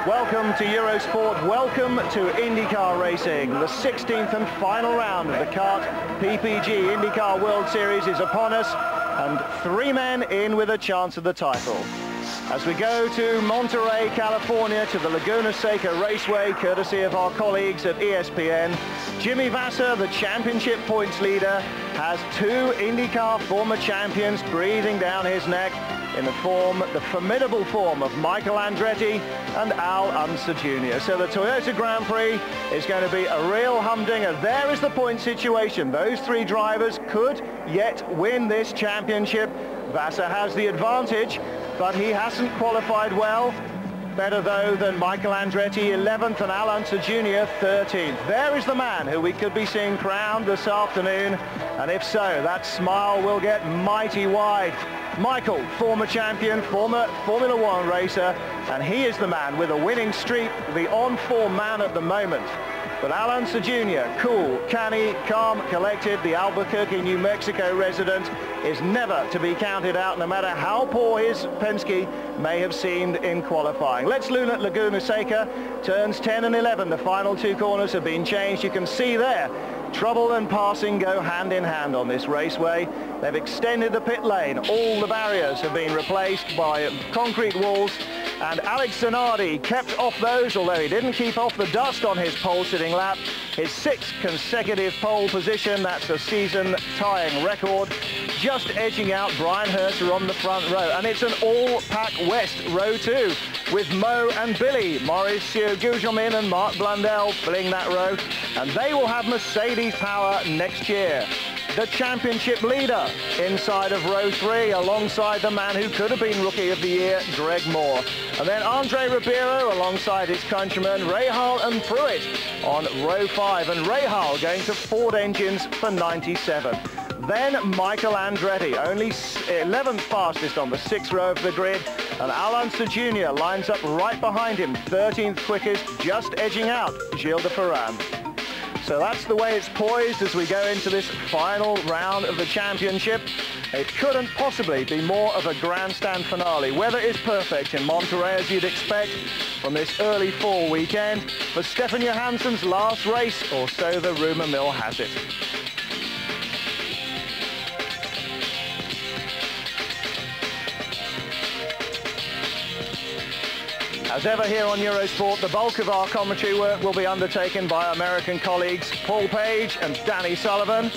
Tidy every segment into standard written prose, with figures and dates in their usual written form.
Welcome to Eurosport, welcome to IndyCar racing. The 16th and final round of the CART PPG IndyCar World Series is upon us, and 3 men in with a chance of the title. As we go to Monterey, California, to the Laguna Seca Raceway, courtesy of our colleagues at ESPN, Jimmy Vasser, the championship points leader, has 2 IndyCar former champions breathing down his neck in the formidable form of Michael Andretti and Al Unser Jr. So the Toyota Grand Prix is going to be a real humdinger. There is the point situation. Those 3 drivers could yet win this championship. Vasser has the advantage, but he hasn't qualified well. Better, though, than Michael Andretti, 11th, and Al Unser Jr., 13th. There is the man who we could be seeing crowned this afternoon, and if so, that smile will get mighty wide. Michael, former champion, former Formula One racer, and he is the man with a winning streak, the on-form man at the moment. But Al Unser Jr., cool, canny, calm, collected, the Albuquerque, New Mexico resident, is never to be counted out, no matter how poor his Penske may have seemed in qualifying. Let's look at Laguna Seca. Turns 10 and 11, the final 2 corners have been changed. You can see there, trouble and passing go hand in hand on this raceway. They've extended the pit lane. All the barriers have been replaced by concrete walls, and Alex Zanardi kept off those, although he didn't keep off the dust on his pole-sitting lap. His 6th consecutive pole position, that's a season-tying record, just edging out Brian Herter on the front row. And it's an all-pack West row 2, with Mo and Billy, Mauricio Gugelmin and Mark Blundell filling that row, and they will have Mercedes power next year. The championship leader inside of row 3, alongside the man who could have been Rookie of the Year, Greg Moore. And then Andre Ribeiro alongside his countrymen Rahal and Pruitt on row 5, and Rahal going to Ford engines for 97. Then Michael Andretti, only 11th fastest on the 6th row of the grid, and Al Unser Jr. lines up right behind him, 13th quickest, just edging out Gilles de Ferran. So that's the way it's poised as we go into this final round of the championship. It couldn't possibly be more of a grandstand finale. Weather is perfect in Monterey, as you'd expect from this early fall weekend, for Stefan Johansson's last race, or so the rumor mill has it. As ever here on Eurosport, the bulk of our commentary work will be undertaken by our American colleagues Paul Page and Danny Sullivan.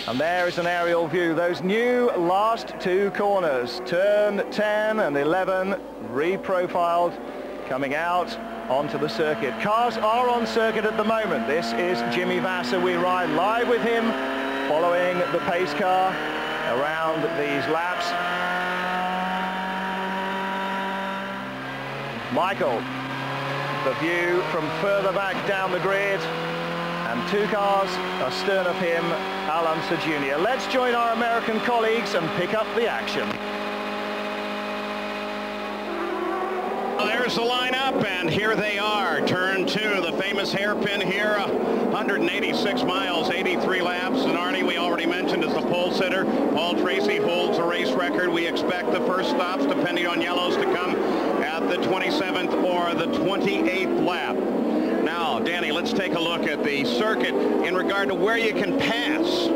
And there is an aerial view. Those new last 2 corners, turn 10 and 11, reprofiled, coming out onto the circuit. Cars are on circuit at the moment. This is Jimmy Vasser. We ride live with him, following the pace car around these laps. Michael, the view from further back down the grid, and 2 cars astern of him, Al Unser Jr. Let's join our American colleagues and pick up the action. Well, there's the lineup, and here they are. Turn 2, the famous hairpin here, 186 miles, 83 laps. Zanardi, we already mentioned, is the pole sitter. Paul Tracy holds the race record. We expect the first stops, depending on yellows, to come at the 27th or the 28th lap. Now, Danny, let's take a look at the circuit in regard to where you can pass.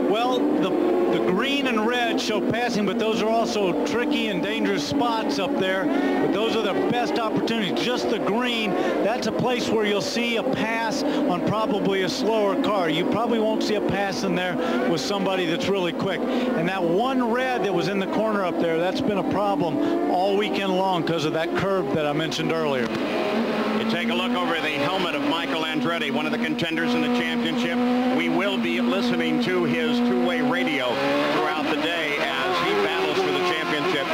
Well, the green and red show passing, but those are also tricky and dangerous spots up there. But those are the best opportunities. Just the green, that's a place where you'll see a pass on probably a slower car. You probably won't see a pass in there with somebody that's really quick. And that one red that was in the corner up there, that's been a problem all weekend long because of that curve that I mentioned earlier. Take a look over the helmet of Michael Andretti, one of the contenders in the championship. We will be listening to his 2-way radio throughout the day as he battles for the championship,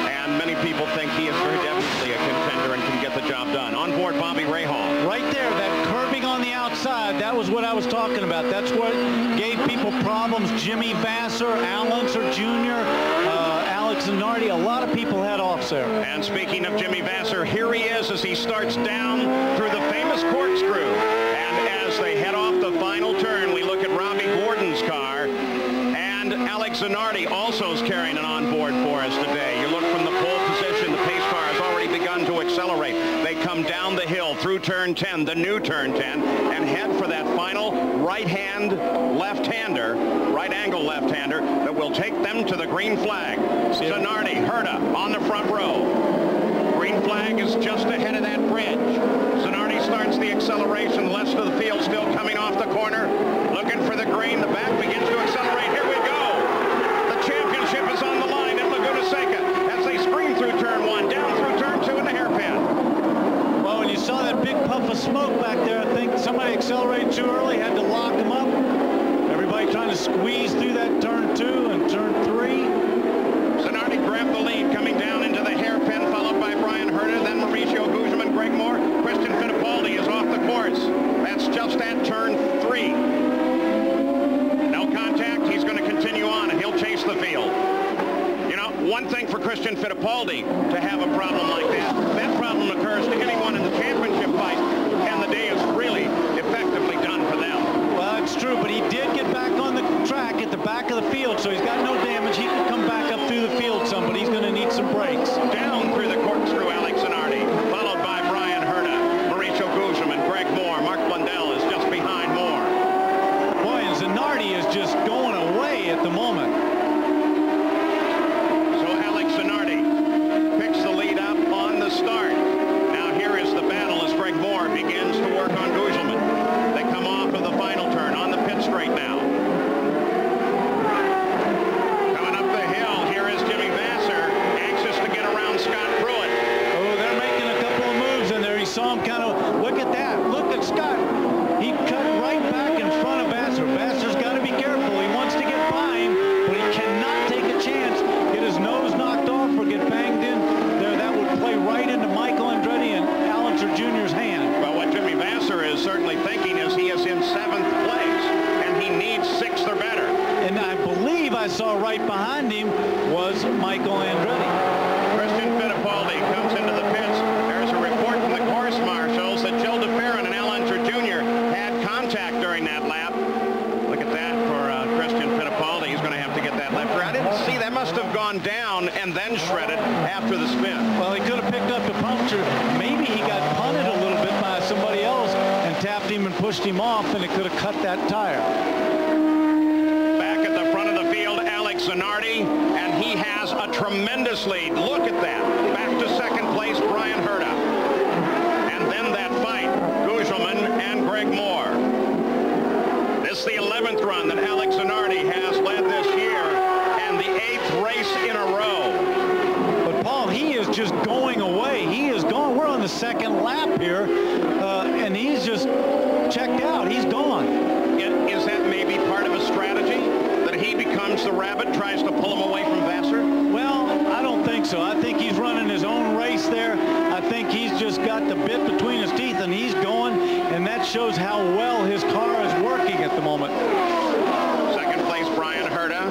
and many people think he is very definitely a contender and can get the job done. On board, Bobby Rahal. Right there, that curving on the outside, that was what I was talking about. That's what gave people problems. Jimmy Vasser, Al Unser Jr., Alex Zanardi, a lot of people had offs there. And speaking of Jimmy Vasser, here he is as he starts down through the famous corkscrew. And as they head off the final turn, we look at Robbie Gordon's car. And Alex Zanardi also is carrying it on board for us today. You look from the pole position, the pace car has already begun to to accelerate. They come down the hill through turn 10, the new turn 10, and head for that final right-hand left-hander, right-angle left-hander that will take them to the green flag. Zanardi, Herta on the front row. Green flag is just ahead of that bridge. Zanardi starts the acceleration. The rest of the field still coming off the corner, looking for the green. The back begins to accelerate. Here we go. The championship is on the line at Laguna Seca as they scream through turn 1, down through turn 2 in the hairpin. Well, when you saw that big puff of smoke back there, I think somebody accelerated too early, had to lock them up. Everybody trying to squeeze through that turn 2 and turn 3. Zanardi grabbed the lead coming down into the hairpin, followed by Brian Herta, then Mauricio Guzman, Greg Moore. Christian Fittipaldi is off the course. That's just at turn 3. No contact. He's going to continue on, and he'll chase the field. You know, one thing for Christian Fittipaldi to have a problem like that problem occurs to anyone in the championship fight, and the day is really effectively done for them. Well, it's true, but he did get back on the track at the back of the field, so he's got no damage. He can come back up through the field some, but he's going to need some breaks. Down through the corkscrew, Alex Zanardi, followed by Brian Herta, Mauricio Guzman, Greg Moore. Mark Blundell is just behind Moore. Boy, and Zanardi is just going away at the moment. So Alex Zanardi picks the lead up on the start. Now here is the battle as Greg Moore begins to work on Guzman. They come off of the final turn on the pit straight now. Coming up the hill, here is Jimmy Vasser, anxious to get around Scott Pruitt. Oh, they're making a couple of moves in there. He saw him kind of, look at that. Look at Scott. He cut right back in front of Vasser. Vasser's got to be careful. He wants to get by him, but he cannot take a chance, get his nose knocked off or get banged in there. That would play right into Michael Andretti and Allenser Jr.'s hand. Well, what Jimmy Vasser is certainly thinking is he is in 7th place, and he needs 6th or better. And I believe I saw right behind him was Michael Andretti. Christian Fittipaldi comes into the pits. There's a report from the course marshals that Joe DeFerrin and Allenser Jr. had contact during that lap. Look at that for Christian Fittipaldi. He's going to have to get that lap. I didn't see. That must have gone down and then shredded after the spin. Well, he could have picked up the puncture. Maybe he got punted a little bit by somebody else and tapped him and pushed him off, and it could have cut that tire. Back at the front of the field, Alex Zanardi, and he has a tremendous lead. Look at that. Back to 2nd place, Brian Herta. And then that fight, Guzman and Greg Moore. This is the 11th run that Alex Zanardi has led this year, and the 8th race in a row. But Paul, he is just going away. He is gone. We're on the 2nd lap here, and he's just checked out. He's gone. Is that maybe part of a strategy, that he becomes the rabbit, tries to pull him away from Vasser? Well, I don't think so. I think he's running his own race there. I think he's just got the bit between his teeth, and he's going, and that shows how well his car is working at the moment. 2nd place, Brian Herta.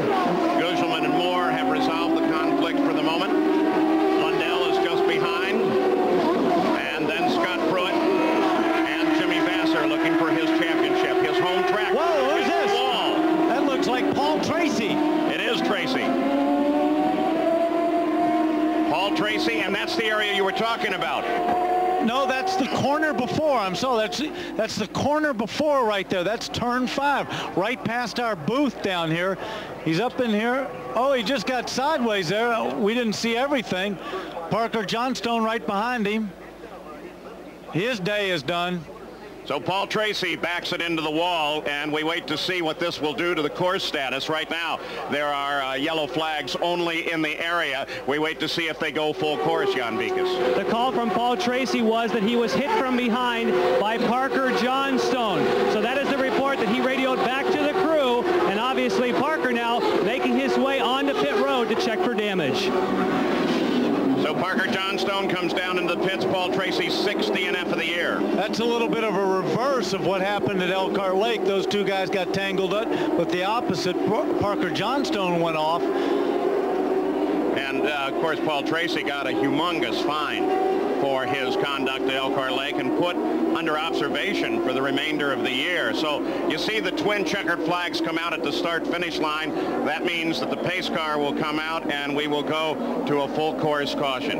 Guzman and Moore have resolved the conflict for the moment. Blundell is just behind. And then Scott Pruitt and Jimmy Vasser looking for his championship, his home track. Whoa, who's this? Wall. That looks like Paul Tracy. It is Tracy. Paul Tracy, and that's the area you were talking about. No, that's the corner before. I'm sorry, that's the corner before right there. That's turn 5, right past our booth down here. He's up in here. Oh, he just got sideways there. We didn't see everything. Parker Johnstone right behind him. His day is done. So Paul Tracy backs it into the wall, and we wait to see what this will do to the course status. Right now, there are yellow flags only in the area. We wait to see if they go full course, Jan Vikas. The call from Paul Tracy was that he was hit from behind by Parker Johnstone. So that is the report that he radioed back to the crew, and obviously Parker now making his way onto pit road to check for damage. So Parker Johnstone comes down into the pits. Paul Tracy's 6th DNF of the year. That's a little bit of a reverse of what happened at Elkhart Lake. Those two guys got tangled up, but the opposite, Parker Johnstone went off. And, of course, Paul Tracy got a humongous fine for his conduct at Elkhart Lake and put under observation for the remainder of the year. So you see the twin checkered flags come out at the start-finish line. That means that the pace car will come out and we will go to a full course caution.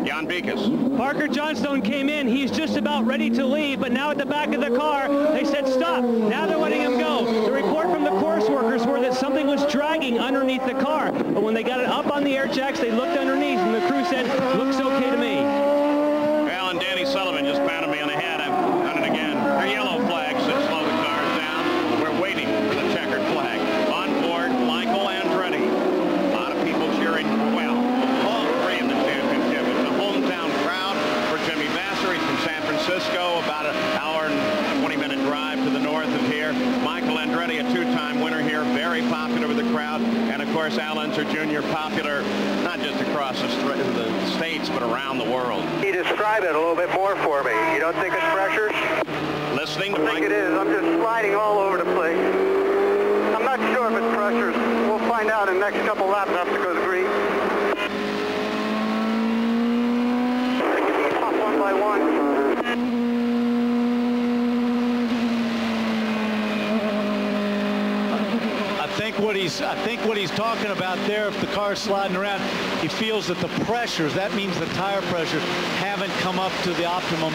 Jan Beekes. Parker Johnstone came in. He's just about ready to leave, but now at the back of the car, they said stop. Now they're letting him go. The report from the course workers were that something was dragging underneath the car, but when they got it up on the air jacks, they looked underneath, and the crew said, looks okay to me. Well, and Danny Sullivan just pounded me on the head. I've done it again. They're yellow flags that slow the cars down. We're waiting for the checkered flag. On board, Michael Andretti. A lot of people cheering, well, all three in the championship. It's a hometown crowd for Jimmy Vasser. He's from San Francisco, about an hour and 20-minute drive to the north of here. Michael Andretti, a two-time winner here, very popular with the crowd. And, of course, Al Unser Jr., popular not just across the states, but around the world. Can you describe it a little bit more for me? You don't think it's pressures? Listening to I think it is. I'm just sliding all over the place. I'm not sure if it's pressures. We'll find out in the next couple laps after it goes green. Off one by one. I think what he's talking about there, if the car's sliding around, he feels that the pressures, that means the tire pressure, haven't come up to the optimum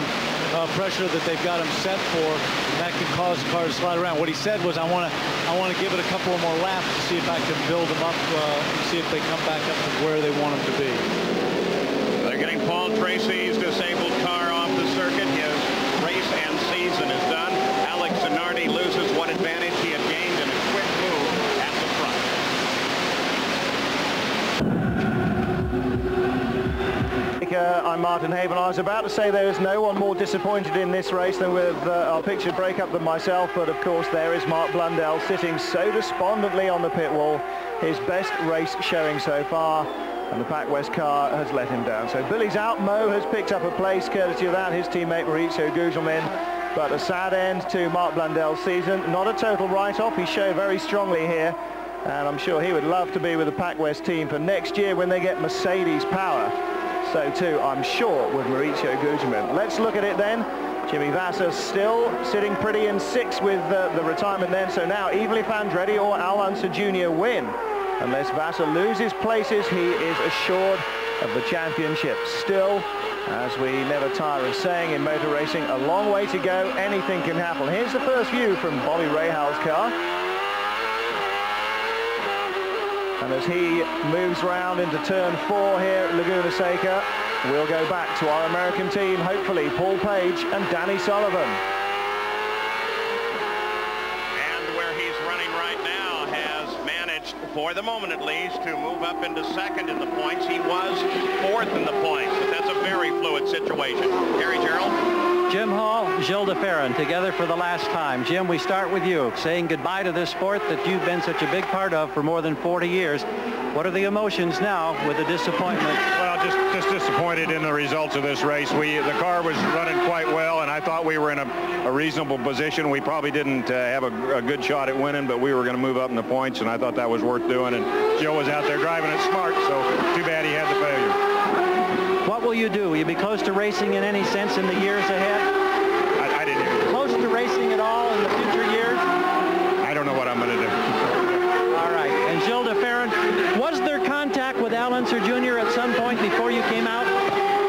pressure that they've got him set for, and that can cause the car to slide around. What he said was, I want to give it a couple of more laps to see if I can build them up, and see if they come back up to where they want them to be. They're getting Paul Tracy's disabled car off the circuit. His race and season is done. Alex Zanardi loses what advantage he had gained in a quick move at the front. I'm Martin Haven. I was about to say there is no one more disappointed in this race than with our pictured breakup than myself, but of course there is Mark Blundell sitting so despondently on the pit wall. His best race showing so far, and the PacWest car has let him down. So Billy's out. Mo has picked up a place courtesy of that, his teammate Maurizio Gugelmin. But a sad end to Mark Blundell's season. Not a total write-off. He showed very strongly here, and I'm sure he would love to be with the PacWest team for next year when they get Mercedes power. So too, I'm sure, with Maurizio Gugelmin. Let's look at it then. Jimmy Vasser still sitting pretty in sixth with the retirement then. So now, even if Andretti or Al Unser Jr. win, unless Vasser loses places, he is assured of the championship. Still, as we never tire of saying in motor racing, a long way to go. Anything can happen. Here's the first view from Bobby Rahal's car. And as he moves round into turn 4 here at Laguna Seca, we'll go back to our American team, hopefully Paul Page and Danny Sullivan. And where he's running right now has managed, for the moment at least, to move up into second in the points. He was fourth in the points, but that's a very fluid situation. Gary Gerald. Jim Hall, Gilles de Ferran, together for the last time. Jim, we start with you, saying goodbye to this sport that you've been such a big part of for more than 40 years. What are the emotions now with the disappointment? Well, just disappointed in the results of this race. The car was running quite well, and I thought we were in a reasonable position. We probably didn't have a good shot at winning, but we were going to move up in the points, and I thought that was worth doing. And Joe was out there driving it smart, so too bad he had the failure. What will you do? Will you be close to racing in any sense in the years ahead? I didn't hear you. Close to racing at all in the future years? I don't know what I'm going to do. All right. And Gilles de Ferran, was there contact with Al Unser Jr. at some point before you came out?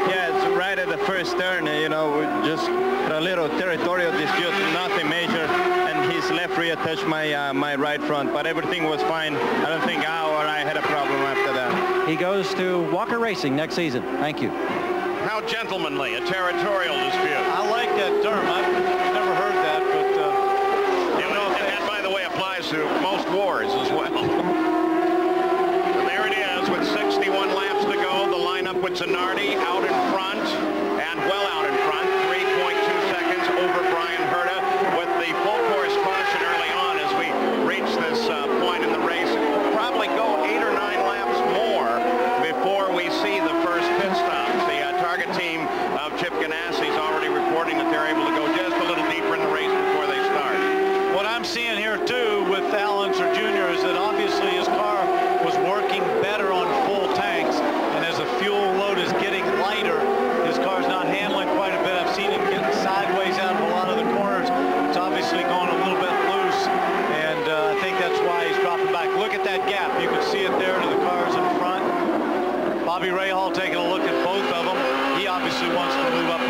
Yeah, it's right at the first turn. You know, just a little territorial dispute, nothing major. And his left rear touched my right front, but everything was fine. I don't think Al or I had a problem after that. He goes to Walker Racing next season. Thank you. How gentlemanly, a territorial dispute. I like that term. I've never heard that, but And that, by the way, applies to most wars as well. And there it is with 61 laps to go. The lineup with Zanardi out in front, and well out in front, 3.2 seconds over Brian Herta, with the full course caution early on as we reach this point in the race. We'll probably go 8 or 9 laps more before we see the first pit stops. The target team of Chip Ganassi is already reporting that they're able to go just a little deeper in the race before they start. what I'm seeing here too with Al Unser Jr. is that obviously his car was working better on full tanks, and as the fuel load is getting lighter, his car wants to move up